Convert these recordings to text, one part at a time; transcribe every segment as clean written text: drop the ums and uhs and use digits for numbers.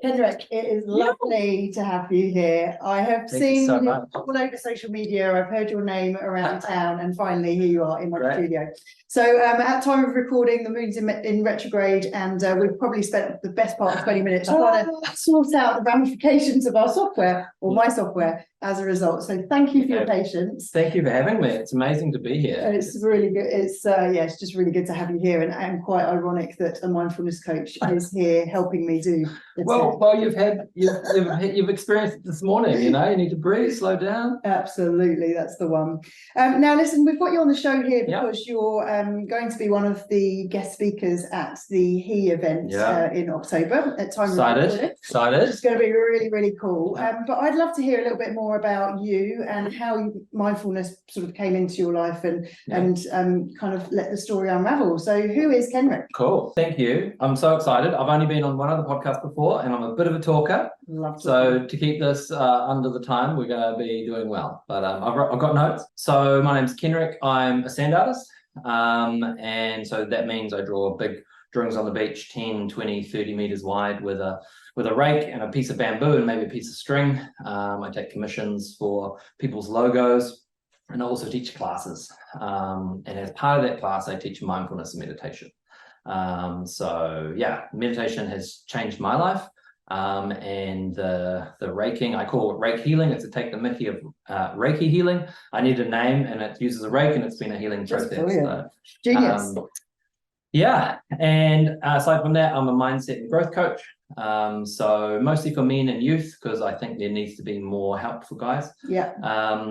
Kenrick, it is lovely to have you here. I have seen so you much. all over social media. I've heard your name around town, and finally here you are in my Great. studio. So at time of recording, the moon's in retrograde, and we've probably spent the best part of 20 minutes trying to sort out the ramifications of our software, or my software, as a result. So thank you for your patience. Thank you for having me. It's amazing to be here. It's really good. It's just really good to have you here, and quite ironic that a mindfulness coach is here helping me do this. Well, you've experienced it this morning. You need to breathe, slow down. Absolutely, that's the one. Now, listen, we've got you on the show here because you're going to be one of the guest speakers at the He event in October at time. Excited. It's going to be really, really cool. But I'd love to hear a little bit more about you and how mindfulness sort of came into your life and kind of let the story unravel. So, who is Kenrick? Cool. Thank you. I'm so excited. I've only been on one other podcast before, and I'm a bit of a talker. So to keep this under the time, we're going to be doing well. But I've got notes. So my name's Kenrick. I'm a sand artist. And so that means I draw big drawings on the beach, 10, 20, 30 meters wide with a rake and a piece of bamboo and maybe a piece of string. I take commissions for people's logos, and I also teach classes. And as part of that class, I teach mindfulness and meditation. Meditation has changed my life. And the raking, I call it Rake Healing. It's to take the mickey of Rake Healing. I need a name, and it uses a rake, and it's been a healing process. So, genius. And aside from that, I'm a mindset and growth coach. So mostly for men and youth, because I think there needs to be more help for guys.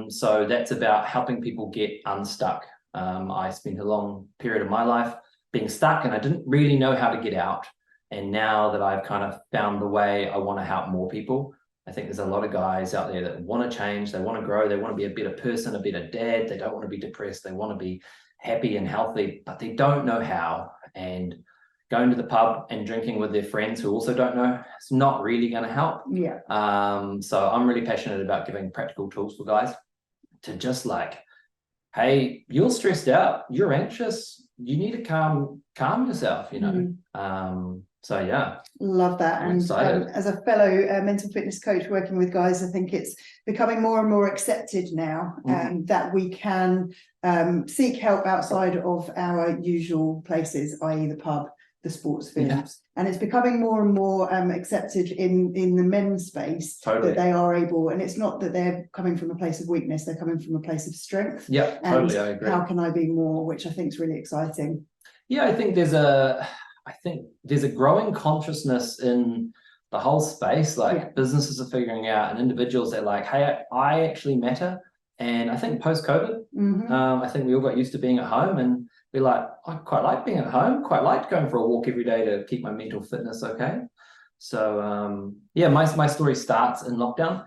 So that's about helping people get unstuck. I spent a long period of my life being stuck, and I didn't really know how to get out. And now that I've kind of found the way, I want to help more people. I think there's a lot of guys out there that want to change, they want to grow, they want to be a better person, a better dad, they don't want to be depressed, they want to be happy and healthy, but they don't know how. And going to the pub and drinking with their friends who also don't know, it's not really going to help. So I'm really passionate about giving practical tools for guys to just hey, you're stressed out, you're anxious, you need to calm yourself, Love that. And as a fellow mental fitness coach working with guys, I think it's becoming more and more accepted now that we can seek help outside of our usual places, i.e. the pub, the sports fields. And it's becoming more and more accepted in the men's space that they are able, and it's not that they're coming from a place of weakness, they're coming from a place of strength. Totally, I agree. How can I be more, which I think is really exciting. I think there's a growing consciousness in the whole space. Businesses are figuring out, and individuals that hey, I actually matter. And I think post-COVID, I think we all got used to being at home, and we're I quite like being at home, quite like going for a walk every day to keep my mental fitness okay. So my story starts in lockdown.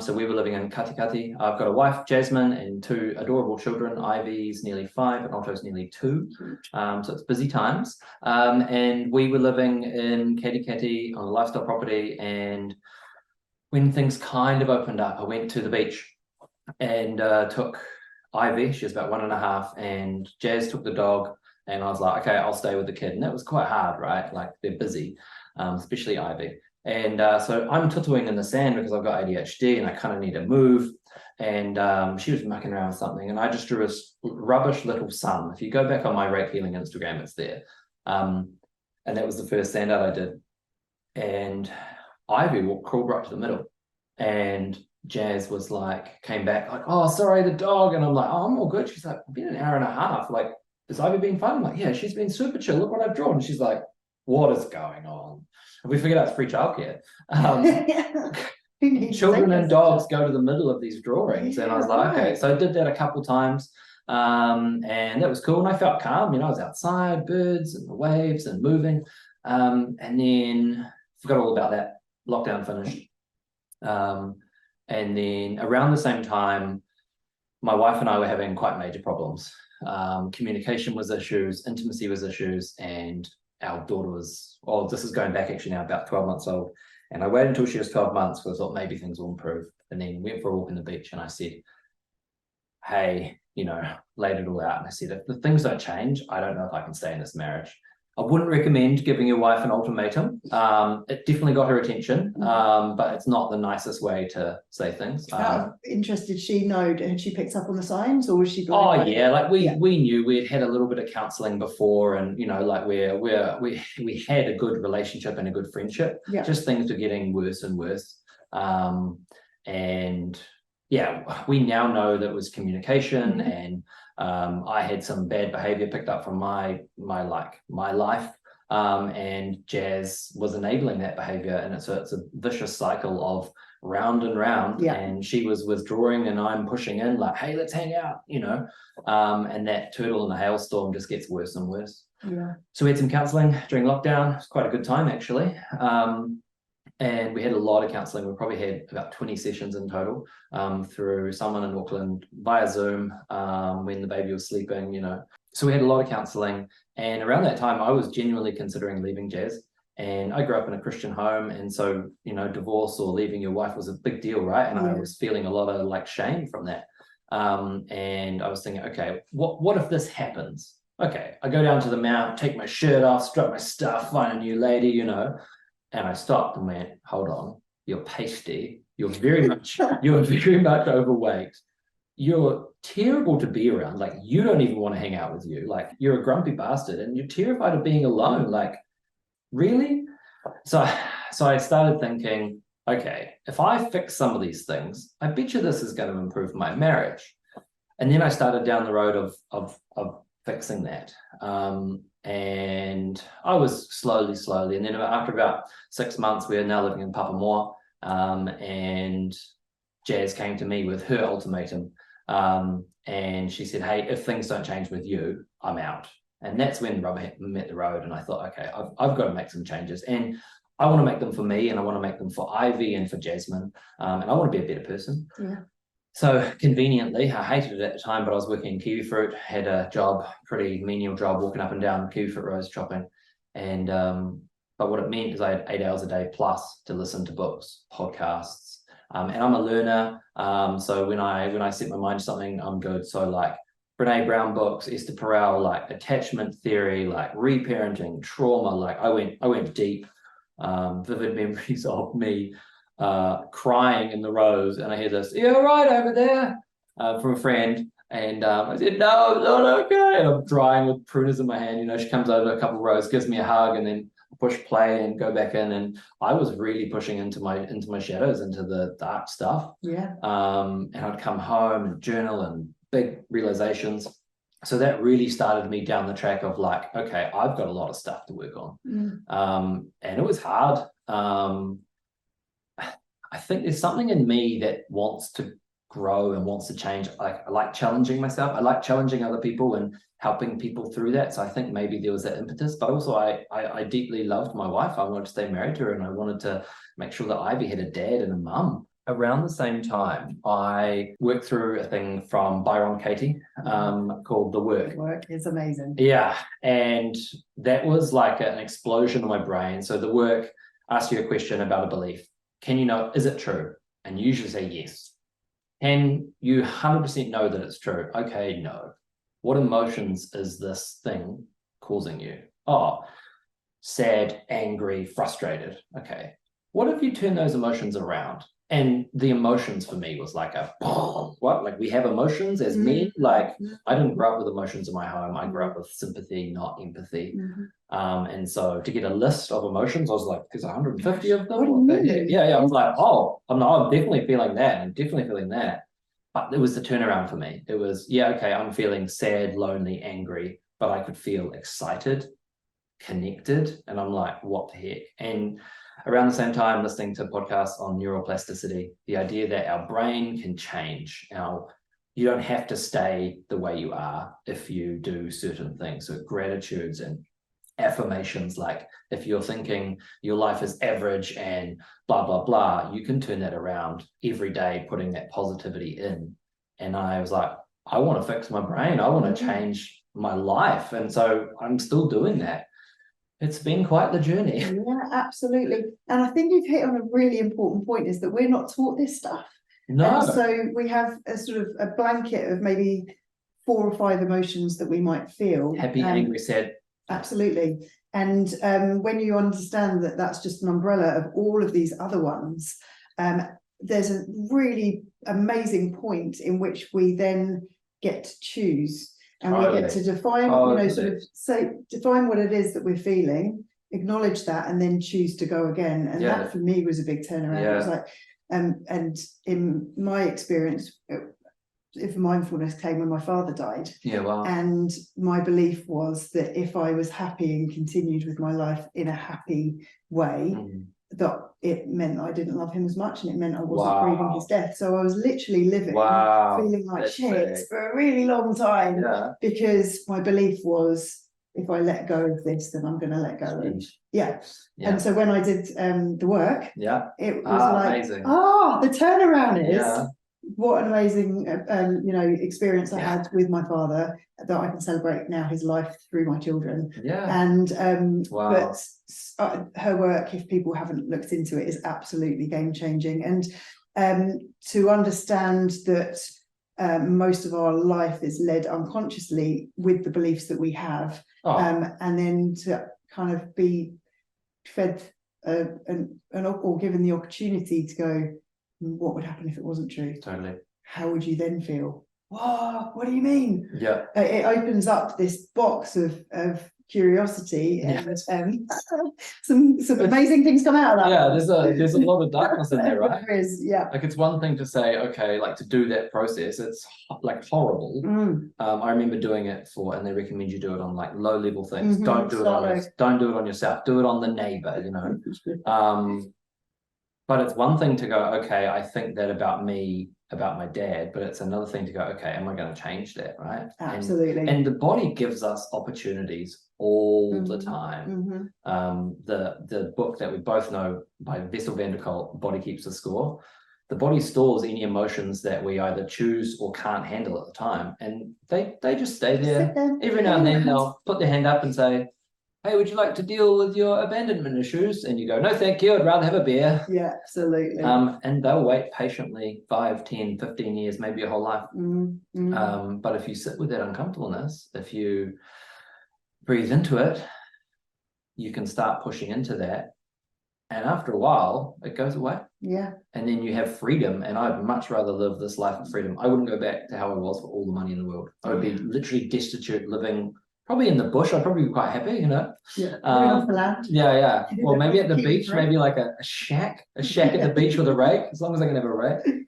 So we were living in Katikati. I've got a wife, Jasmine, and two adorable children. Ivy's nearly 5 and Otto's nearly 2. So it's busy times. And we were living in Katikati on a lifestyle property. And when things kind of opened up, I went to the beach and took Ivy, she was about 1.5, and Jazz took the dog, and I was like, okay, I'll stay with the kid. And that was quite hard, right? They're busy, especially Ivy. And so I'm tutuing in the sand because I've got ADHD and I kind of need to move. And she was mucking around with something, and I just drew a rubbish little sun. If you go back on my Rake Healing Instagram, it's there. And that was the first sand art I did. And Ivy crawled right to the middle, and Jazz was came back oh, sorry, the dog. And I'm oh, I'm all good. She's it's been an hour and a half. Has Ivy been fun? I'm yeah, she's been super chill. Look what I've drawn. And she's what is going on? And we figured out it's free childcare. Children and dogs go to the middle of these drawings. And I was okay. So I did that a couple times. And that was cool. And I felt calm. I was outside, birds and the waves and moving. And then forgot all about that. Lockdown finished. And then around the same time, my wife and I were having quite major problems. Communication was issues, intimacy was issues, and our daughter was, this is going back actually now, about 12 months old. And I waited until she was 12 months because I thought maybe things will improve. And then went for a walk on the beach, and I said, hey, laid it all out. And I said, if the things don't change, I don't know if I can stay in this marriage. I wouldn't recommend giving your wife an ultimatum. It definitely got her attention, but it's not the nicest way to say things. Interest, did she know? Had she picked up on the signs, or was she? Oh yeah, like we knew we had a little bit of counselling before, and you know, like we had a good relationship and a good friendship. Yeah. Just things were getting worse and worse, and yeah, we now know that it was communication, and I had some bad behavior picked up from my life, and Jazz was enabling that behavior, and it's a vicious cycle of round and round. Yeah. And she was withdrawing and I'm pushing in like, hey, let's hang out, you know, and that turtle in the hailstorm just gets worse and worse. Yeah. So we had some counselling during lockdown. It's quite a good time actually. And we had a lot of counselling. We probably had about 20 sessions in total, through someone in Auckland via Zoom, when the baby was sleeping, you know. So we had a lot of counselling. And around that time, I was genuinely considering leaving Jazz. And I grew up in a Christian home. And so, you know, divorce or leaving your wife was a big deal, right? And I was feeling a lot of like shame from that. And I was thinking, okay, what if this happens? Okay, I go down to the mount, take my shirt off, strap my stuff, find a new lady, you know. And I stopped and went, hold on, you're pasty. You're very much overweight. You're terrible to be around. Like, you don't even want to hang out with you. Like, you're a grumpy bastard and you're terrified of being alone. Like, really? So I started thinking, okay, if I fix some of these things, I bet you this is going to improve my marriage. And then I started down the road of fixing that. And I was slowly. And then after about 6 months, we are now living in Papamoa. And Jazz came to me with her ultimatum. And she said, hey, if things don't change with you, I'm out. And that's when the rubber met the road. And I thought, okay, I've got to make some changes. And I want to make them for me, and I want to make them for Ivy and for Jasmine. And I want to be a better person. Yeah. So conveniently, I hated it at the time, but I was working in kiwifruit, had a job, pretty menial job, walking up and down kiwifruit rows chopping. And but what it meant is I had 8 hours a day plus to listen to books, podcasts. And I'm a learner. So when I set my mind to something, I'm good. So like Brene Brown books, Esther Perel, like attachment theory, like reparenting, trauma, like I went deep. Vivid memories of me crying in the rows, and I hear this, "You're right over there," from a friend, and I said, "No, it's not okay." And I'm drying with pruners in my hand. You know, she comes over a couple of rows, gives me a hug, and then push play and go back in. And I was really pushing into my shadows, into the dark stuff. Yeah. And I'd come home and journal and big realizations. So that really started me down the track of like, okay, I've got a lot of stuff to work on. And it was hard. I think there's something in me that wants to grow and wants to change. I like challenging myself. I like challenging other people and helping people through that. So I think maybe there was that impetus, but also I deeply loved my wife. I wanted to stay married to her, and I wanted to make sure that Ivy had a dad and a mum. Around the same time, I worked through a thing from Byron Katie called The Work. The Work is amazing. Yeah, and that was like an explosion in my brain. So The Work asks you a question about a belief. Can you know, is it true? And you usually say yes. Can you 100% know that it's true? Okay, no. What emotions is this thing causing you? Oh, sad, angry, frustrated. Okay. What if you turn those emotions around? And the emotions for me was like what? Like we have emotions as men? Like I didn't grow up with emotions in my home. I grew up with sympathy, not empathy. And so to get a list of emotions, I was like, there's 150 of them. What do you mean? Yeah. I was like, I'm definitely feeling that. I'm definitely feeling that. But it was the turnaround for me. It was, yeah, okay, I'm feeling sad, lonely, angry, but I could feel excited, connected. And I'm like, what the heck? And around the same time, listening to podcasts on neuroplasticity, the idea that our brain can change. You don't have to stay the way you are if you do certain things. So gratitudes and affirmations, like if you're thinking your life is average and blah, blah, blah, you can turn that around every day, putting that positivity in. And I was like, I want to fix my brain. I want to change my life. And so I'm still doing that. It's been quite the journey. Yeah, absolutely. And I think you've hit on a really important point, is that we're not taught this stuff. No. And so we have a sort of a blanket of maybe 4 or 5 emotions that we might feel. Happy, angry, sad. Absolutely. And when you understand that that's just an umbrella of all of these other ones, there's a really amazing point in which we then get to choose, and we get to define, sort of define what it is that we're feeling, acknowledge that, and then choose to go again. And that for me was a big turnaround. It was like, and in my experience, if mindfulness came when my father died. And my belief was that if I was happy and continued with my life in a happy way, that it meant I didn't love him as much, and it meant I wasn't grieving his death. So I was literally living feeling like shit for a really long time, because my belief was, if I let go of this, then I'm going to let go of And so when I did the work, it was like, amazing. The turnaround is what an amazing experience I had with my father, that I can celebrate now his life through my children. And but her work, if people haven't looked into it, is absolutely game-changing. And to understand that most of our life is led unconsciously with the beliefs that we have, and then to kind of be fed or given the opportunity to go, what would happen if it wasn't true? Totally. How would you then feel? Whoa, what do you mean? It opens up this box of curiosity, and some amazing things come out of that. There's a lot of darkness in there, right? There is, Like, it's one thing to say, okay, like, to do that process, it's like horrible. I remember doing it and they recommend you do it on like low level things. Don't do it on yourself. Do it on the neighbor, But it's one thing to go, okay, I think that about me, about my dad, but it's another thing to go, okay, am I going to change that, right? Absolutely. And the body gives us opportunities all the time. The book that we both know by Bessel van der Kolk, Body Keeps the Score, the body stores any emotions that we either choose or can't handle at the time. And they just stay there. Every now and then they'll put their hand up and say, hey, would you like to deal with your abandonment issues? And you go, no, thank you, I'd rather have a beer. Yeah, absolutely. And they'll wait patiently 5, 10, 15 years, maybe your whole life. But if you sit with that uncomfortableness, if you breathe into it, you can start pushing into that. And after a while, it goes away. And then you have freedom. And I'd much rather live this life of freedom. I wouldn't go back to how I was for all the money in the world. I would be literally destitute, living probably in the bush. I'd probably be quite happy, off the land. Well, maybe at the beach, maybe like a shack at the beach with a rake, as long as I can have a rake.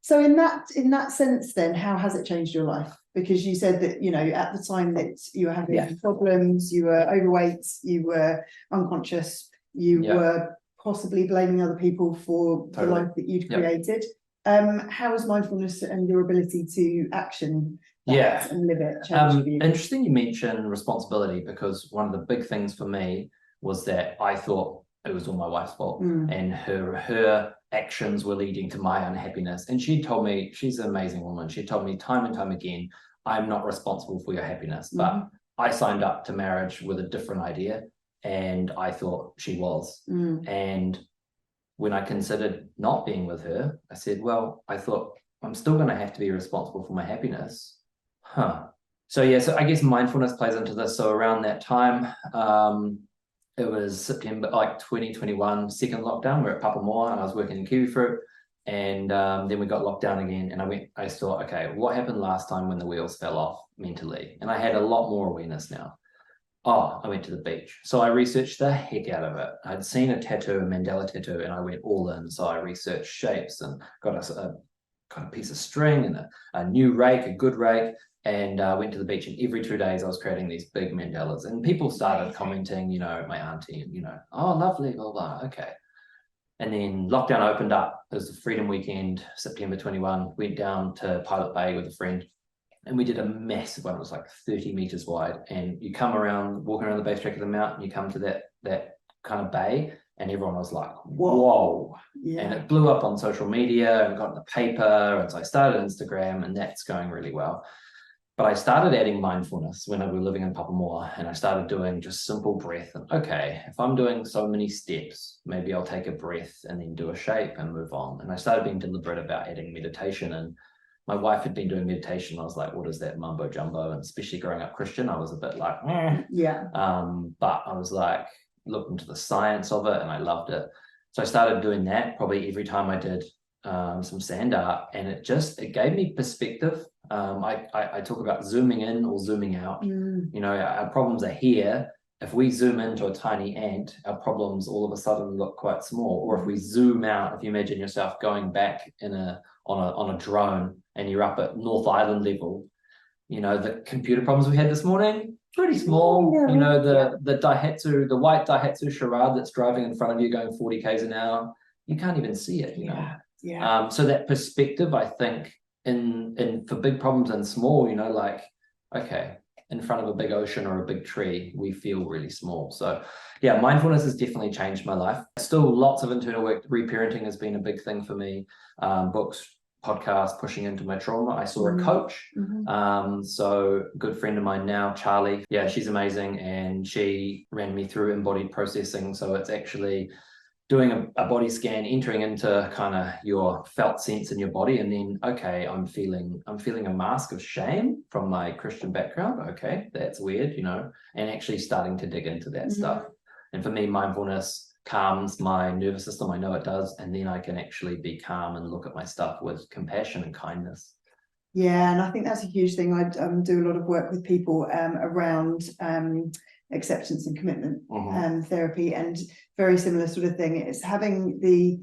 So in that sense, then, how has it changed your life? Because you said that, at the time that you were having problems, you were overweight, you were unconscious, you were possibly blaming other people for the life that you'd created. How has mindfulness and your ability to action and live it changed for you? Interesting you mention responsibility, because one of the big things for me was that I thought it was all my wife's fault, and her actions were leading to my unhappiness. And she told me, she's an amazing woman, she told me time and time again, I'm not responsible for your happiness. But I signed up to marriage with a different idea, and I thought she was. And when I considered not being with her, I said, well, I thought I'm still going to have to be responsible for my happiness. So I guess mindfulness plays into this. So around that time, it was September, like 2021, second lockdown. We're at Papamoa, and I was working in kiwifruit. And then we got locked down again. And I thought, okay, what happened last time when the wheels fell off mentally? And I had a lot more awareness now. I went to the beach. So I researched the heck out of it. I'd seen a Mandela tattoo, and I went all in. So I researched shapes and got a piece of string and a new rake, a good rake, and went to the beach. And every 2 days I was creating these big mandalas. And people started commenting, my auntie, and, oh, lovely, blah, blah, okay. And then lockdown opened up. It was the Freedom Weekend, September 21. Went down to Pilot Bay with a friend. And we did a massive one. It was like 30 meters wide. And you come around, walking around the base track of the mountain, you come to that kind of bay, and everyone was like, whoa. And it blew up on social media and got in the paper. And so I started Instagram, and that's going really well. But I started adding mindfulness when I was living in Papamoa, and I started doing just simple breath. And okay, if I'm doing so many steps, maybe I'll take a breath and then do a shape and move on. And I started being deliberate about adding meditation. And my wife had been doing meditation. I was like, what is that mumbo jumbo? And especially growing up Christian, I was a bit like, Yeah. But I was like, looked into the science of it and I loved it. So I started doing that probably every time I did some sand art, and it gave me perspective. I talk about zooming in or zooming out. You know, our problems are here. If we zoom into a tiny ant, our problems all of a sudden look quite small. Or if we zoom out, if you imagine yourself going back on a drone and you're up at North Island level, you know, the computer problems we had this morning, pretty small. You know, the white Daihatsu Charade that's driving in front of you going 40 k's an hour, you can't even see it, you know. So that perspective, I think, in for big problems and small, you know, like, okay, in front of a big ocean or a big tree, we feel really small. So yeah, mindfulness has definitely changed my life. Still lots of internal work. Reparenting has been a big thing for me. Books, podcasts, pushing into my trauma. I saw a coach. So a good friend of mine now, Charlie. Yeah, she's amazing. And she ran me through embodied processing. So it's actually doing a body scan, entering into kind of your felt sense in your body, and then, okay, I'm feeling a mask of shame from my Christian background. Okay, that's weird, you know, and actually starting to dig into that stuff. And for me, mindfulness calms my nervous system. I know it does. And then I can actually be calm and look at my stuff with compassion and kindness. Yeah, and I think that's a huge thing. I do a lot of work with people around acceptance and commitment therapy, and very similar sort of thing. It's having the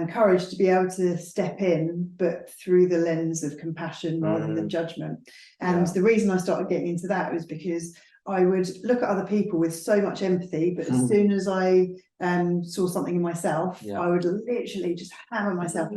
courage to be able to step in, but through the lens of compassion rather than judgment. And the reason I started getting into that was because I would look at other people with so much empathy, but as soon as I saw something in myself, I would literally just hammer myself.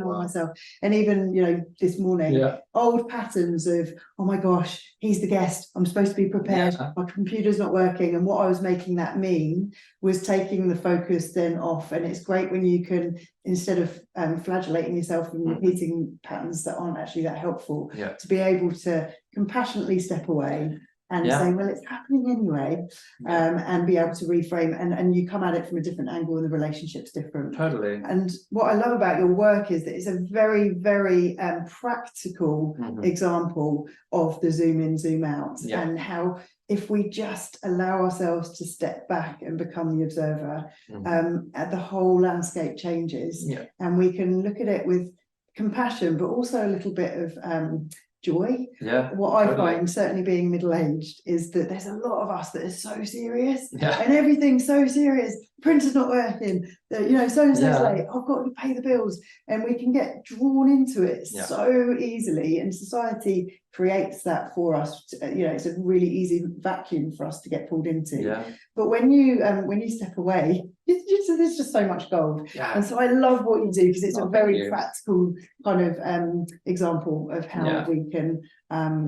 And even, you know, this morning, old patterns of, oh my gosh, he's the guest, I'm supposed to be prepared, my computer's not working. And what I was making that mean was taking the focus then off. And it's great when you can, instead of flagellating yourself and repeating patterns that aren't actually that helpful, to be able to compassionately step away and say, well, it's happening anyway, and be able to reframe, and you come at it from a different angle and the relationship's different. Totally. And what I love about your work is that it's a very, very practical example of the zoom in, zoom out, and how if we just allow ourselves to step back and become the observer, the whole landscape changes, and we can look at it with compassion, but also a little bit of joy. What I find, certainly being middle-aged, is that there's a lot of us that is so serious, and everything's so serious. Printer's not working, you know, so and so's late, I've got to pay the bills, and we can get drawn into it so easily, and society creates that for us. You know, it's a really easy vacuum for us to get pulled into. But when you step away, there's just so much gold. And so I love what you do, because it's a very practical kind of example of how we can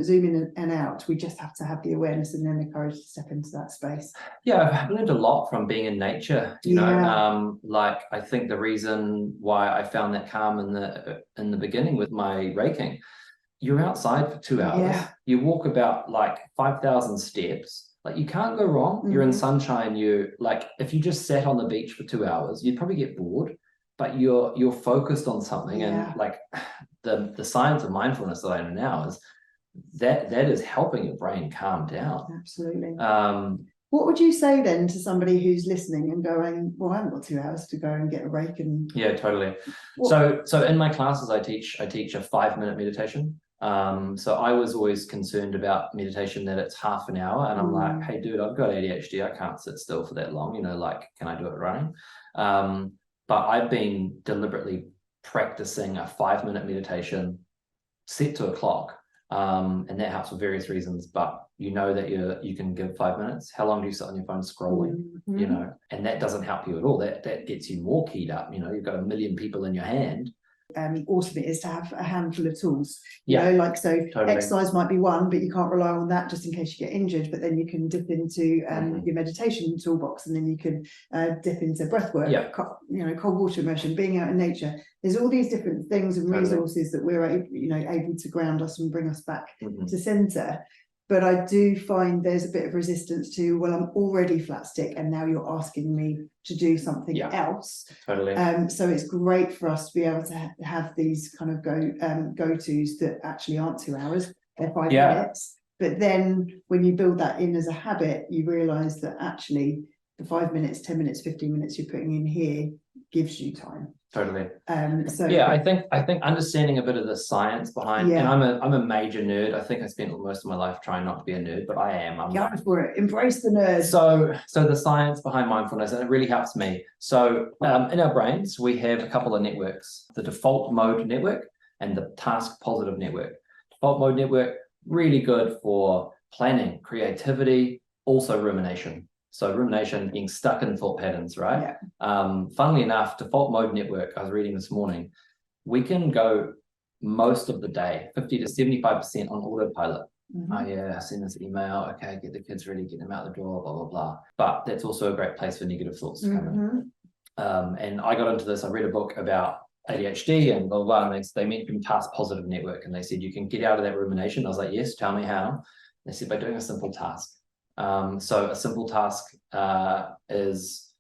zoom in and out. We just have to have the awareness and then the courage to step into that space. I've learned a lot from being in nature, you know. Like, I think the reason why I found that calm in the beginning with my raking, you're outside for 2 hours, you walk about like 5,000 steps, like you can't go wrong. You're in sunshine. You, like, if you just sat on the beach for 2 hours, you'd probably get bored, but you're focused on something. And like the science of mindfulness that I know now is that is helping your brain calm down. Absolutely. What would you say then to somebody who's listening and going, well, I haven't got 2 hours to go and get a rake? And totally. So in my classes, I teach a 5-minute meditation. So I was always concerned about meditation, that it's half an hour, and I'm like, hey dude, I've got ADHD, I can't sit still for that long, you know, like, can I do it running? But I've been deliberately practicing a 5-minute meditation set to a clock, and that helps for various reasons. But you know that you can give 5 minutes. How long do you sit on your phone scrolling? You know, and that doesn't help you at all. That gets you more keyed up. You know, you've got a million people in your hand. Awesome it is to have a handful of tools, you know, like, so exercise might be one, but you can't rely on that just in case you get injured. But then you can dip into your meditation toolbox, and then you can dip into breath work, you know, cold water immersion, being out in nature. There's all these different things and resources that we're able to ground us and bring us back to center. But I do find there's a bit of resistance to, well, I'm already flat stick and now you're asking me to do something else. Totally. So it's great for us to be able to have these kind of go-tos that actually aren't 2 hours, they're 5 minutes. But then when you build that in as a habit, you realise that actually the 5 minutes, 10 minutes, 15 minutes you're putting in here gives you time. Totally. So yeah, I think understanding a bit of the science behind, and I'm a major nerd. I think I spent most of my life trying not to be a nerd, but I am. I'm go for it. Embrace the nerd. So the science behind mindfulness, and it really helps me. So in our brains, we have a couple of networks: the default mode network and the task positive network. Default mode network, really good for planning, creativity, also rumination. So rumination, being stuck in thought patterns, right? Funnily enough, default mode network, I was reading this morning, we can go most of the day, 50 to 75% on autopilot. Oh yeah, I send this email, okay, get the kids ready, get them out the door, blah, blah, blah. But that's also a great place for negative thoughts to come in. And I got into this, I read a book about ADHD and blah, blah, and they mentioned task positive network, and they said, you can get out of that rumination. I was like, yes, tell me how. They said, by doing a simple task. So a simple task is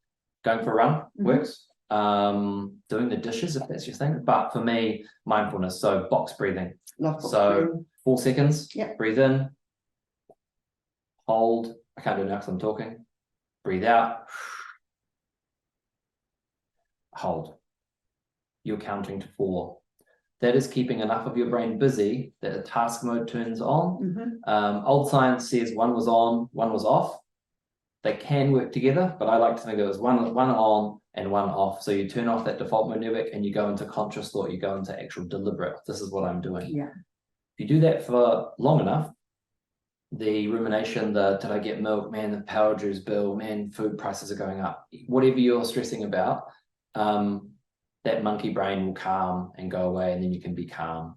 going for a run, works. Doing the dishes, if that's your thing. But for me, mindfulness, so box breathing. So 4 seconds, breathe in, hold. I can't do it now because I'm talking. Breathe out, hold. You're counting to 4. That is keeping enough of your brain busy that the task mode turns on. Old science says one was on, one was off. They can work together, but I like to think there was one on and one off. So you turn off that default mode network and you go into conscious thought, you go into actual deliberate, this is what I'm doing. If you do that for long enough, the rumination, did I get milk, man, the power dues bill, man, food prices are going up, whatever you're stressing about, that monkey brain will calm and go away, and then you can be calm.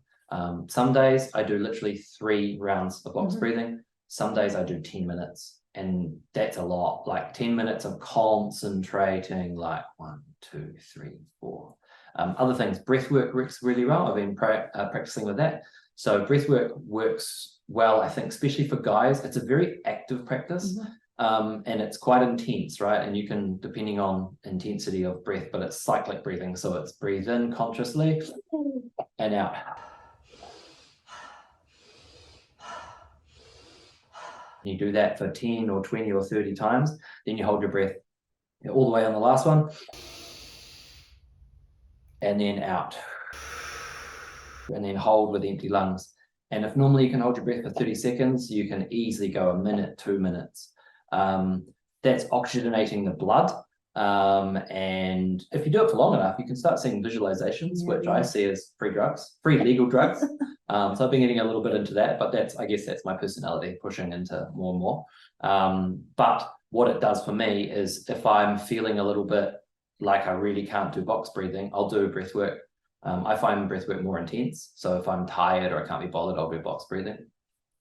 Some days I do literally 3 rounds of box breathing. Some days I do 10 minutes, and that's a lot. Like 10 minutes of concentrating, like 1, 2, 3, 4. Other things, breath work works really well. I've been practicing with that. So breath work works well, I think, especially for guys. It's a very active practice. And it's quite intense, right? And you can, depending on intensity of breath, but it's cyclic breathing. So it's breathe in consciously and out. You do that for 10 or 20 or 30 times. Then you hold your breath all the way on the last one. And then out. And then hold with empty lungs. And if normally you can hold your breath for 30 seconds, you can easily go 1 minute, 2 minutes. That's oxygenating the blood, and if you do it for long enough, you can start seeing visualizations, which I see as free legal drugs. So I've been getting a little bit into that, but I guess that's my personality, pushing into more and more. But what it does for me is, if I'm feeling a little bit like I really can't do box breathing, I'll do breath work. I find breath work more intense, so if I'm tired or I can't be bothered, I'll do box breathing.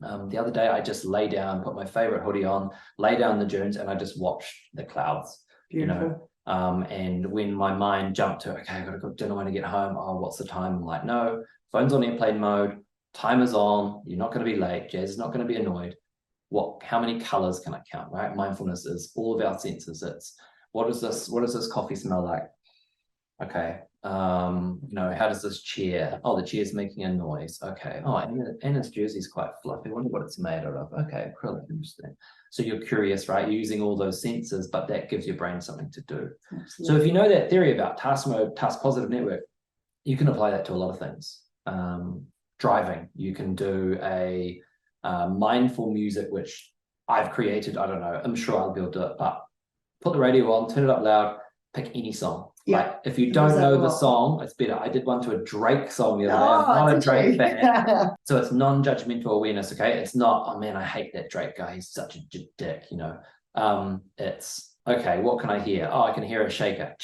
The other day, I just lay down, put my favorite hoodie on, lay down in the dunes, and I just watched the clouds. Beautiful. And when my mind jumped to, okay, I've got to cook dinner when I get home. Oh, what's the time? I'm like, no, phone's on airplane mode, timer's on, you're not going to be late, Jazz is not going to be annoyed. How many colors can I count, right? Mindfulness is all of our senses. It's, what does this coffee smell like? Okay. How does this chair? Oh, the chair's making a noise. Okay. Oh, and its jersey's quite fluffy. I wonder what it's made out of. Okay, acrylic, interesting. So you're curious, right? You're using all those senses, but that gives your brain something to do. Absolutely. So if you know that theory about task mode, task positive network, you can apply that to a lot of things. Driving, you can do a mindful music, which I've created. I don't know. I'm sure I'll be able to do it, but put the radio on, turn it up loud, pick any song. Like, if you don't know the song, it's better. I did one to a Drake song the other day. I'm not a Drake fan. So it's non-judgmental awareness, okay? It's not, oh man, I hate that Drake guy. He's such a dick, It's, okay, what can I hear? Oh, I can hear a shaker.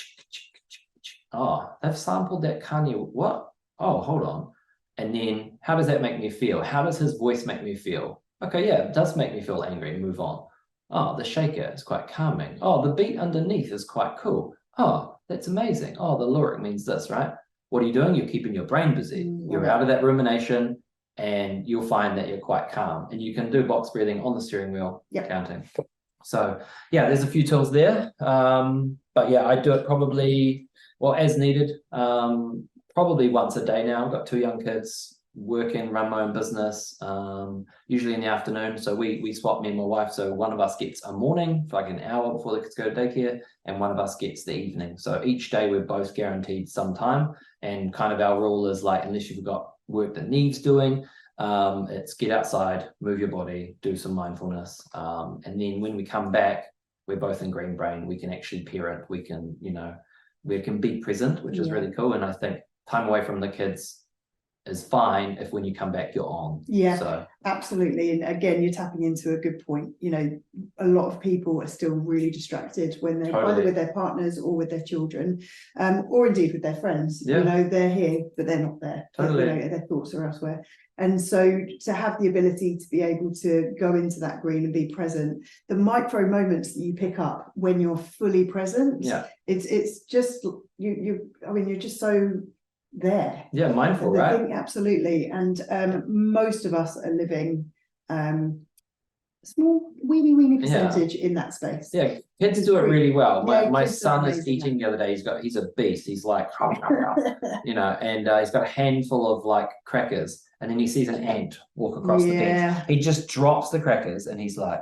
Oh, they've sampled that Kanye. What? Oh, hold on. And then, how does that make me feel? How does his voice make me feel? Okay, yeah, it does make me feel angry. Move on. Oh, the shaker is quite calming. Oh, the beat underneath is quite cool. Oh, that's amazing. Oh, the lyric means this, right? What are you doing? You're keeping your brain busy. You're out of that rumination. and you'll find that you're quite calm, and you can do box breathing on the steering wheel, counting. So yeah, there's a few tools there. But yeah, I do it probably, well, as needed, probably once a day now. I've got 2 young kids, working, run my own business, usually in the afternoon. So we swap, me and my wife. So one of us gets a morning for like an hour before the kids go to daycare, and one of us gets the evening. So each day we're both guaranteed some time, and kind of our rule is like, unless you've got work that needs doing, it's get outside, move your body, do some mindfulness, and then when we come back, we're both in green brain. We can actually parent, we can, we can be present, which is really cool. And I think time away from the kids is fine if when you come back you're on. So absolutely. And again, you're tapping into a good point. A lot of people are still really distracted when they're either with their partners or with their children, or indeed with their friends. They're here but they're not there. Their thoughts are elsewhere. And so to have the ability to be able to go into that green and be present, the micro moments that you pick up when you're fully present, it's just you're just so there. Mindful, right? Absolutely. And most of us are living small weeny percentage in that space. Kids do it really well. My son is eating the other day. He's a beast. He's like and he's got a handful of like crackers, and then he sees an ant walk across the bench. He just drops the crackers, and he's like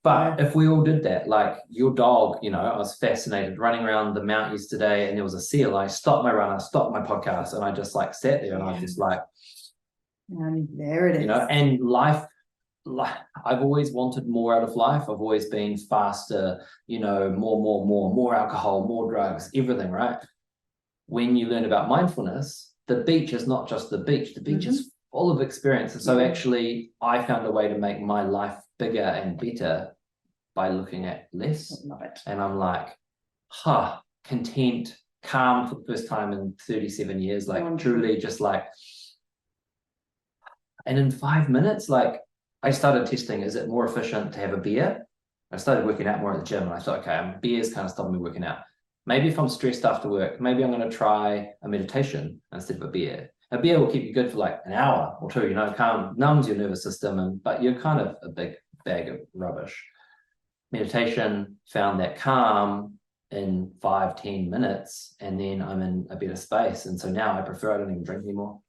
But if we all did that, like your dog, I was fascinated running around the mount yesterday, and there was a seal. I stopped my run, I stopped my podcast, and I just like sat there, and I was just like, and there it is. And life, I've always wanted more out of life. I've always been faster, more alcohol, more drugs, everything, right? When you learn about mindfulness, the beach is not just the beach. The beach is full of experiences. So actually, I found a way to make my life bigger and better by looking at less. I love it. And I'm like, content, calm for the first time in 37 years, like truly just like, and in 5 minutes, like I started testing, is it more efficient to have a beer? I started working out more at the gym, and I thought, okay, beer's kind of stopping me working out. Maybe if I'm stressed after work, maybe I'm going to try a meditation instead of a beer. A beer will keep you good for like an hour or two, calm, numbs your nervous system, but you're kind of a big bag of rubbish. Meditation, found that calm in 5-10 minutes, and then I'm in a better space. And so now I don't even drink anymore.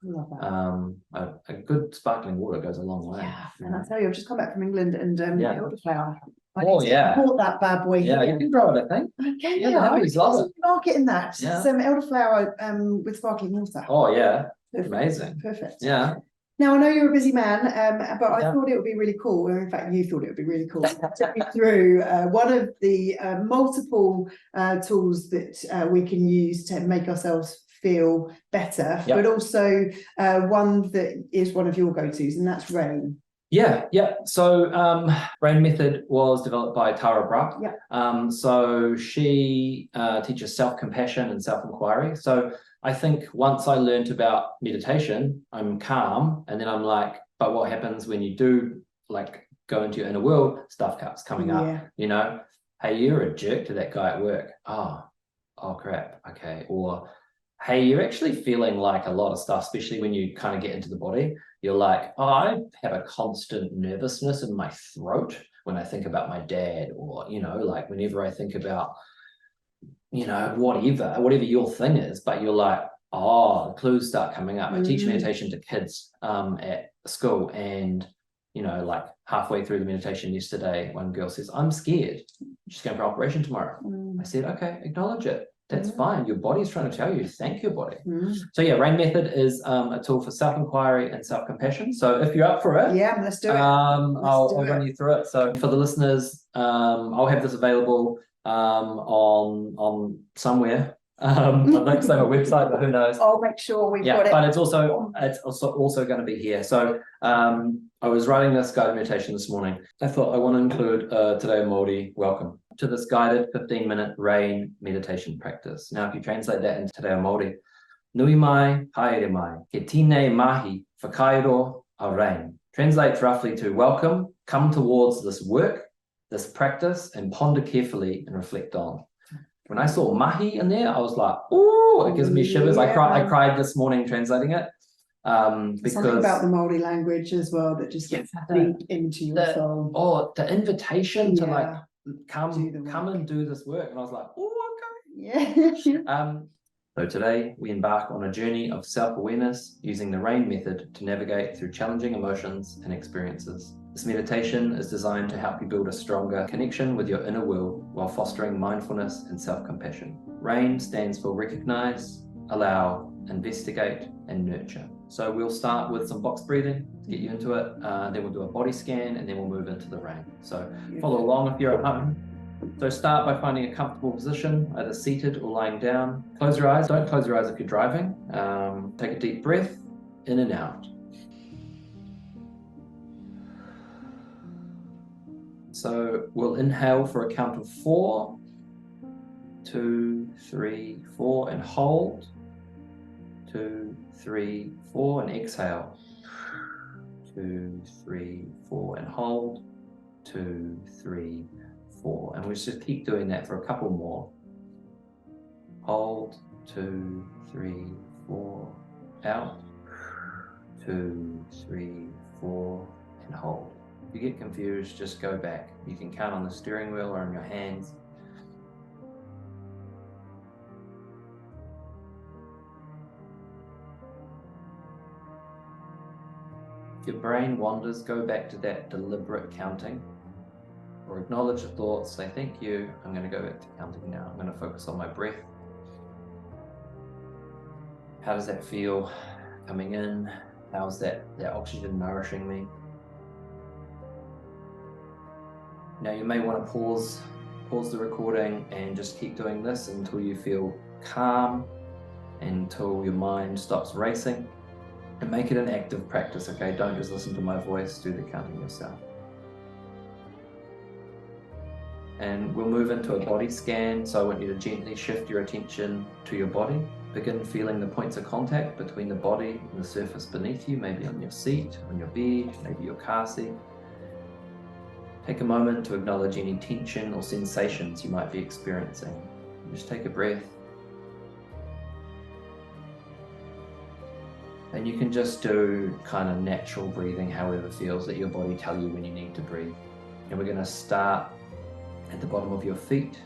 A good sparkling water goes a long way. And I'll tell you, I've just come back from England, and elderflower. I bought that bad boy. You can grow it, I think. Okay, He's love it. Marketing that. Some elderflower with sparkling water. Perfect. Amazing. Perfect. Now, I know you're a busy man, but I thought it would be really cool, or in fact, you thought it would be really cool to take me through one of the multiple tools that we can use to make ourselves feel better, but also one that is one of your go-tos, and that's RAIN. So RAIN method was developed by Tara Brach. So she teaches self-compassion and self-inquiry. So I think once I learned about meditation, I'm calm, and then I'm like, but what happens when you do like go into your inner world? Stuff keeps coming up, hey, you're a jerk to that guy at work. Oh crap. Okay. Or hey, you're actually feeling like a lot of stuff, especially when you kind of get into the body. You're like, I have a constant nervousness in my throat when I think about my dad, or, like whenever I think about, whatever your thing is, but you're like, the clues start coming up. I teach meditation to kids at school, and, like halfway through the meditation yesterday, one girl says, I'm scared. She's going for operation tomorrow. I said, okay, acknowledge it. That's fine. Your body's trying to tell you, thank your body. So RAIN method is a tool for self-inquiry and self-compassion. So if you're up for it, let's do it. I'll run you through it. So for the listeners, I'll have this available on somewhere. I'd like to say my website, but who knows? I'll make sure we've got it. But it's also going to be here. So I was writing this guided meditation this morning. I thought I want to include Te Reo Māori welcome to this guided 15-minute RAIN meditation practice. Now, if you translate that into Te Reo Māori, nui mai, haere mai, ke tine mahi, whakairo a RAIN. Translates roughly to welcome, come towards this work, this practice, and ponder carefully and reflect on. When I saw mahi in there, I was like, oh, it gives me shivers. I cried this morning translating it. Because something about the Māori language as well that just gets deep into your soul. Oh, the invitation to like come and do this work. And I was like, oh, okay. Yeah. So today we embark on a journey of self-awareness using the RAIN method to navigate through challenging emotions and experiences. This meditation is designed to help you build a stronger connection with your inner world while fostering mindfulness and self-compassion. RAIN stands for recognize, allow, investigate, and nurture. So we'll start with some box breathing to get you into it. Then we'll do a body scan, and then we'll move into the RAIN. So follow along if you're at home. So start by finding a comfortable position, either seated or lying down. Close your eyes. Don't close your eyes if you're driving. Take a deep breath in and out. So we'll inhale for a count of 4, 2, 3, 4, and hold. 2, 3, 4, and exhale. 2, 3, 4, and hold. 2, 3, 4, and we'll just keep doing that for a couple more. Hold. 2, 3, 4, out. 2, 3, 4, and hold. If you get confused, just go back. You can count on the steering wheel or on your hands. If your brain wanders, go back to that deliberate counting, or acknowledge the thoughts, say thank you, I'm going to go back to counting now. I'm going to focus on my breath. How does that feel coming in? How's that oxygen nourishing me? Now you may want to pause the recording and just keep doing this until you feel calm, until your mind stops racing, and make it an active practice, okay? Don't just listen to my voice, do the counting yourself. And we'll move into a body scan. So I want you to gently shift your attention to your body. Begin feeling the points of contact between the body and the surface beneath you, maybe on your seat, on your bed, maybe your car seat. Take a moment to acknowledge any tension or sensations you might be experiencing. Just take a breath. And you can just do kind of natural breathing, however feels that your body tell you when you need to breathe. And we're going to start at the bottom of your feet,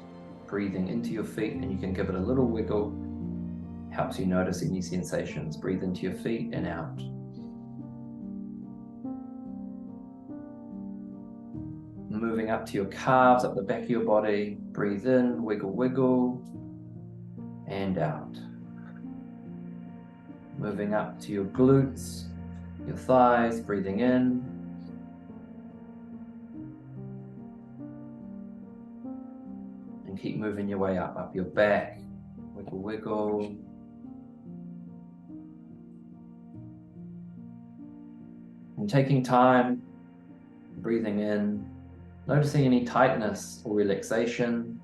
breathing into your feet, and you can give it a little wiggle. Helps you notice any sensations. Breathe into your feet and out. Moving up to your calves, up the back of your body. Breathe in, wiggle, wiggle, and out. Moving up to your glutes, your thighs, breathing in. And keep moving your way up your back, wiggle, wiggle. And taking time, breathing in, noticing any tightness or relaxation,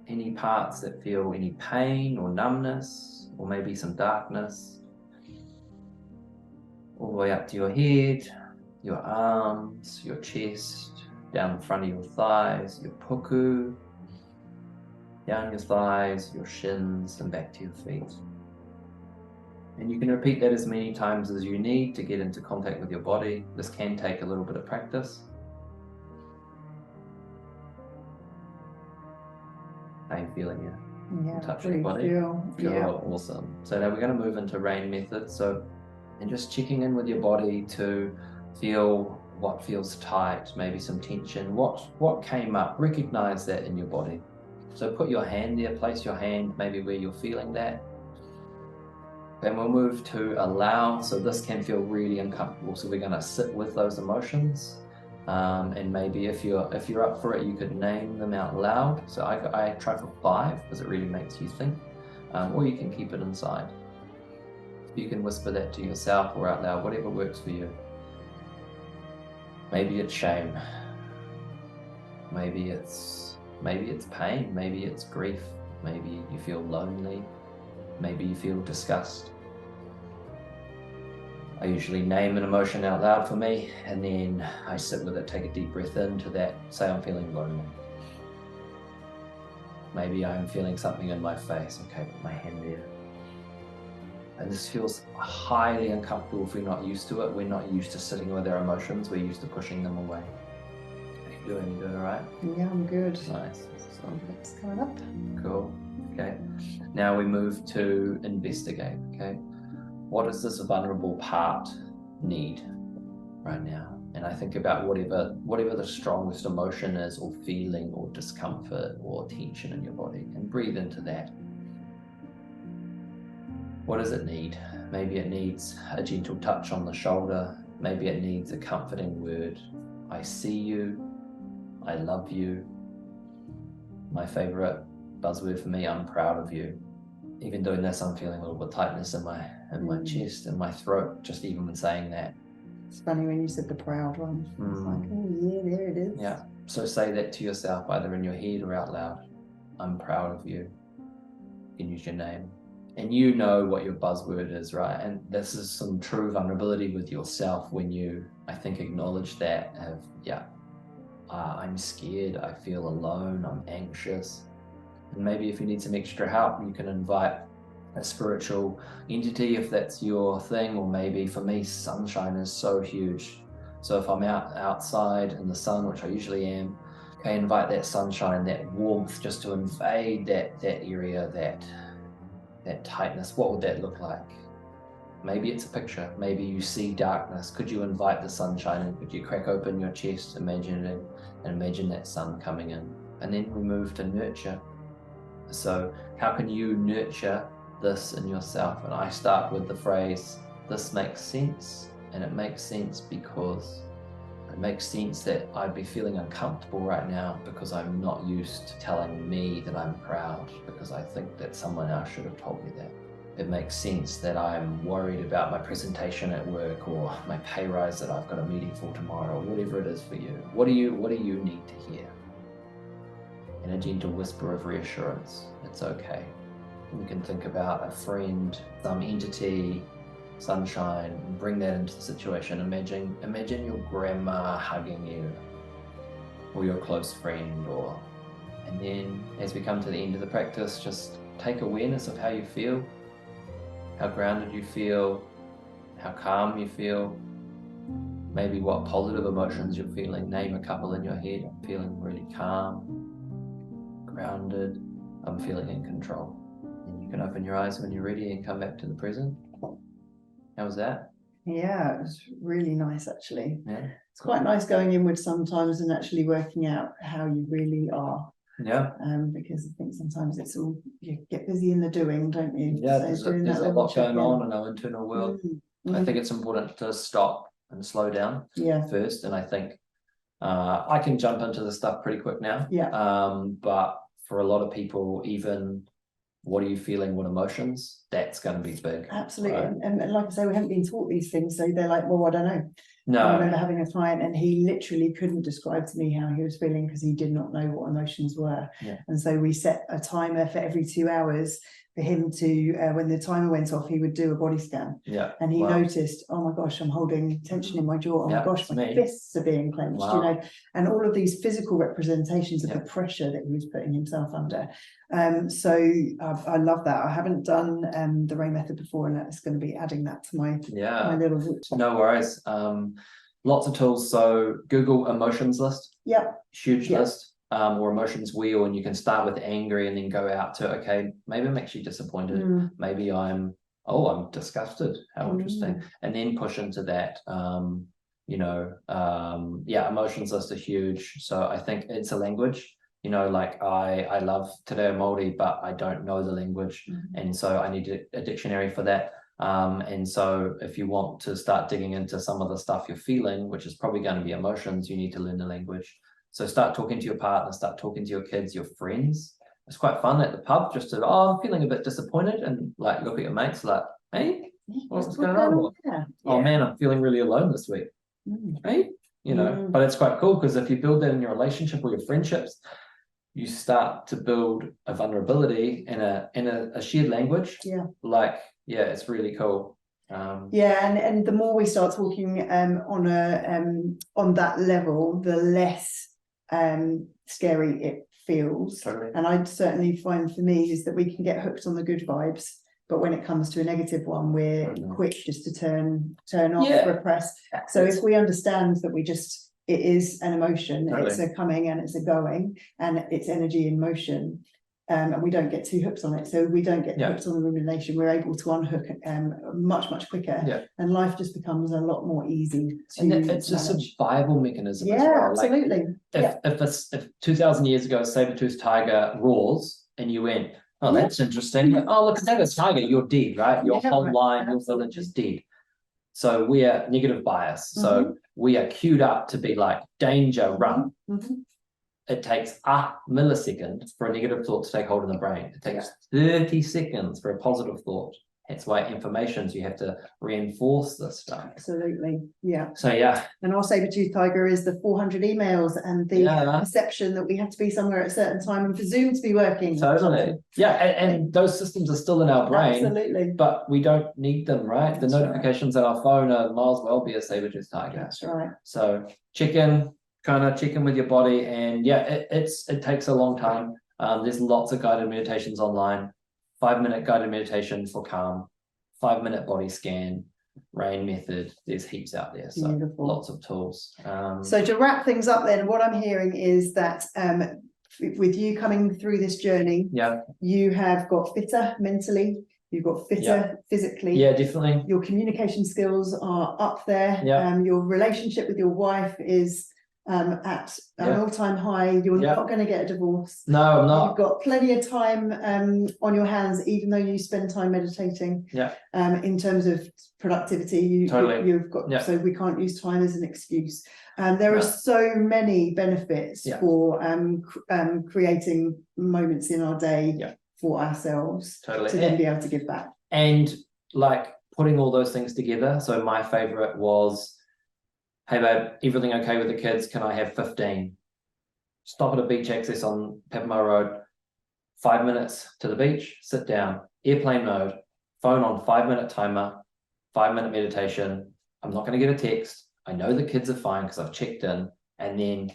any parts that feel any pain or numbness, or maybe some darkness, all the way up to your head, your arms, your chest, down the front of your thighs, your puku, down your thighs, your shins, and back to your feet. And you can repeat that as many times as you need to get into contact with your body. This can take a little bit of practice. How are you feeling here? Yeah, touch your body. Feel Awesome. So now we're going to move into RAIN method. And just checking in with your body to feel what feels tight, maybe some tension, what came up. Recognize that in your body. So put your hand there, place your hand maybe where you're feeling that. Then we'll move to allow. So this can feel really uncomfortable. So we're going to sit with those emotions. And maybe if you're up for it, you could name them out loud. So I try for 5 because it really makes you think. Or you can keep it inside. You can whisper that to yourself or out loud, whatever works for you. Maybe it's shame. Maybe it's pain. Maybe it's grief. Maybe you feel lonely. Maybe you feel disgust. I usually name an emotion out loud for me, and then I sit with it, take a deep breath into that, say I'm feeling lonely. Maybe I'm feeling something in my face. Okay, put my hand there. And this feels highly uncomfortable if we're not used to it. We're not used to sitting with our emotions. We're used to pushing them away. How you doing? You doing all right? Yeah, I'm good. Nice. So it's coming up. Cool. Okay. Now we move to investigate. Okay. What does this vulnerable part need right now? And I think about whatever the strongest emotion is, or feeling, or discomfort, or tension in your body, and breathe into that. What does it need? Maybe it needs a gentle touch on the shoulder. Maybe it needs a comforting word. I see you. I love you. My favorite buzzword for me, I'm proud of you. Even doing this, I'm feeling a little bit of tightness in my chest and my throat, just even when saying that. It's funny when you said the proud one. It's like, oh yeah, there it is. Yeah. So say that to yourself, either in your head or out loud. I'm proud of you. You can use your name. And you know what your buzzword is, right? And this is some true vulnerability with yourself when you, I think, acknowledge that of, I'm scared, I feel alone, I'm anxious. And maybe if you need some extra help, you can invite a spiritual entity if that's your thing, or maybe for me, sunshine is so huge. So if I'm outside in the sun, which I usually am, okay, invite that sunshine, that warmth, just to invade that area, that tightness. What would that look like? Maybe it's a picture. Maybe you see darkness. Could you invite the sunshine and could you crack open your chest, imagine it, and imagine that sun coming in? And then we move to nurture. So how can you nurture this in yourself? And I start with the phrase, this makes sense. And it makes sense because it makes sense that I'd be feeling uncomfortable right now because I'm not used to telling me that I'm proud, because I think that someone else should have told me that. It makes sense that I'm worried about my presentation at work, or my pay rise that I've got a meeting for tomorrow, or whatever it is for you. What do you need to hear? In a gentle whisper of reassurance, it's okay. You can think about a friend, some entity, sunshine, and bring that into the situation. Imagine your grandma hugging you, or your close friend, and then as we come to the end of the practice, just take awareness of how you feel, how grounded you feel, how calm you feel, maybe what positive emotions you're feeling. Name a couple in your head. I'm feeling really calm, grounded, I'm feeling in control. And you can open your eyes when you're ready and come back to the present. How was that? Yeah, it was really nice, actually. Yeah. It's quite nice going inward sometimes and actually working out how you really are. Yeah. Because I think sometimes it's all, you get busy in the doing, don't you? Yeah, so there's a lot going on in our internal world. I think it's important to stop and slow down first. And I think I can jump into the stuff pretty quick now. But for a lot of people, even what are you feeling, what emotions, that's going to be big. Absolutely. Right? And like I say, we haven't been taught these things, so they're like, well, I don't know. No. I remember having a client and he literally couldn't describe to me how he was feeling because he did not know what emotions were. And so we set a timer for every 2 hours for him to, when the timer went off, he would do a body scan. And he noticed, oh my gosh, I'm holding tension in my jaw. Oh my gosh, my fists are being clenched, you know, and all of these physical representations of the pressure that he was putting himself under. So I love that. I haven't done the Ray method before, and that's going to be adding that to my little route. No worries. Lots of tools. So Google emotions list. Huge list. Or emotions wheel, and you can start with angry and then go out to, okay, maybe I'm actually disappointed. Maybe I'm disgusted. How interesting. And then push into that. Emotions list are huge. So I think it's a language. You know, like I love Te Reo Māori, but I don't know the language. And so I need a dictionary for that. And so if you want to start digging into some of the stuff you're feeling, which is probably going to be emotions, you need to learn the language. So start talking to your partner, start talking to your kids, your friends. It's quite fun at the pub just to, I'm feeling a bit disappointed, and like look at your mates like, hey, what's going on? Oh man, I'm feeling really alone this week. Hey, you know, but it's quite cool because if you build that in your relationship or your friendships, you start to build a vulnerability in a shared language. It's really cool. And the more we start talking on that level, the less scary it feels. Totally. And I certainly find for me is that we can get hooked on the good vibes, but when it comes to a negative one, we're quick just to turn off, repress. So if we understand that it is an emotion, it's a coming and it's a going, and it's energy in motion, and we don't get too hooked on it. So we don't get hooked on the rumination. We're able to unhook much quicker, and life just becomes a lot more easy. And it's a survival mechanism as well. well. Absolutely. Like if 2,000 years ago a saber-toothed tiger roars and you went, oh, that's interesting. Oh, look, that's a tiger. You're dead, right? Your whole line, your village is dead. So we are negative bias. So we are queued up to be like, danger, run. It takes a millisecond for a negative thought to take hold in the brain. It takes 30 seconds for a positive thought. That's why affirmations, you have to reinforce this stuff. Absolutely. Yeah. So and our saber-tooth tiger is the 400 emails and the perception that we have to be somewhere at a certain time and for Zoom to be working. Totally. Yeah, and those systems are still in our brain. Absolutely. But we don't need them, right? The notifications on our phone are might as well be a saber-tooth tiger. That's right. So check in with your body, and it takes a long time. There's lots of guided meditations online. 5-minute guided meditation for calm, 5-minute body scan, RAIN method. There's heaps out there. So lots of tools. So to wrap things up then, what I'm hearing is that with you coming through this journey, you have got fitter mentally, you've got fitter physically. Yeah, definitely. Your communication skills are up there. Your relationship with your wife is at an all-time high. You're not going to get a divorce. No, I'm not. You've got plenty of time on your hands, even though you spend time meditating. In terms of productivity, you've got so we can't use time as an excuse. There are so many benefits for creating moments in our day for ourselves to then be able to give back. And like putting all those things together. So my favorite was, hey babe, everything okay with the kids? Can I have 15? Stop at a beach access on Papamoa Road, 5 minutes to the beach, sit down, airplane mode, phone on 5-minute timer, 5-minute meditation. I'm not going to get a text. I know the kids are fine because I've checked in, and then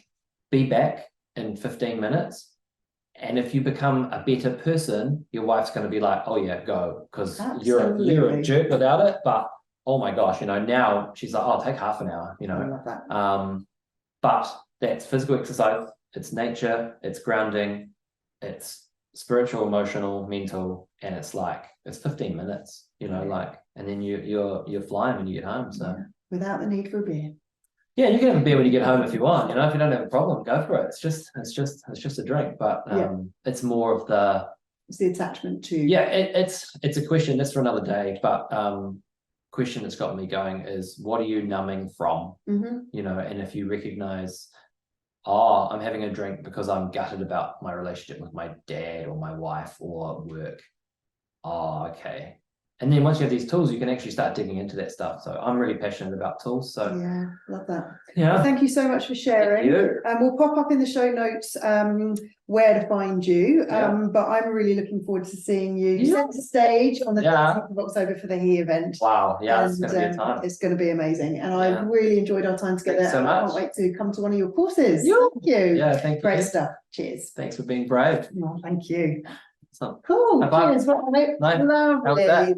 be back in 15 minutes. And if you become a better person, your wife's going to be like, oh yeah, go, because you're a jerk without it, but oh my gosh, now she's like, I'll take half an hour, I love that. But that's physical exercise, it's nature, it's grounding, it's spiritual, emotional, mental, and it's 15 minutes, and then you're flying when you get home. So without the need for a beer. Yeah, you can have a beer when you get home if you want, if you don't have a problem, go for it. It's just a drink, but it's more of it's the attachment to it's a question that's for another day, but question that's got me going is, what are you numbing from? And if you recognize, I'm having a drink because I'm gutted about my relationship with my dad or my wife or work. Okay. And then once you have these tools, you can actually start digging into that stuff. So I'm really passionate about tools. So love that. Well, thank you so much for sharing. We'll pop up in the show notes where to find you. But I'm really looking forward to seeing you center stage on the 10th of October for the He event. Wow, it's going to be a time. It's going to be amazing, and I've really enjoyed our time together. Thanks so much. I can't wait to come to one of your courses. Thank you. Yeah, thank you. Great stuff. Cheers. Thanks for being brave. Thank you. So, cool. Cheers. Lovely.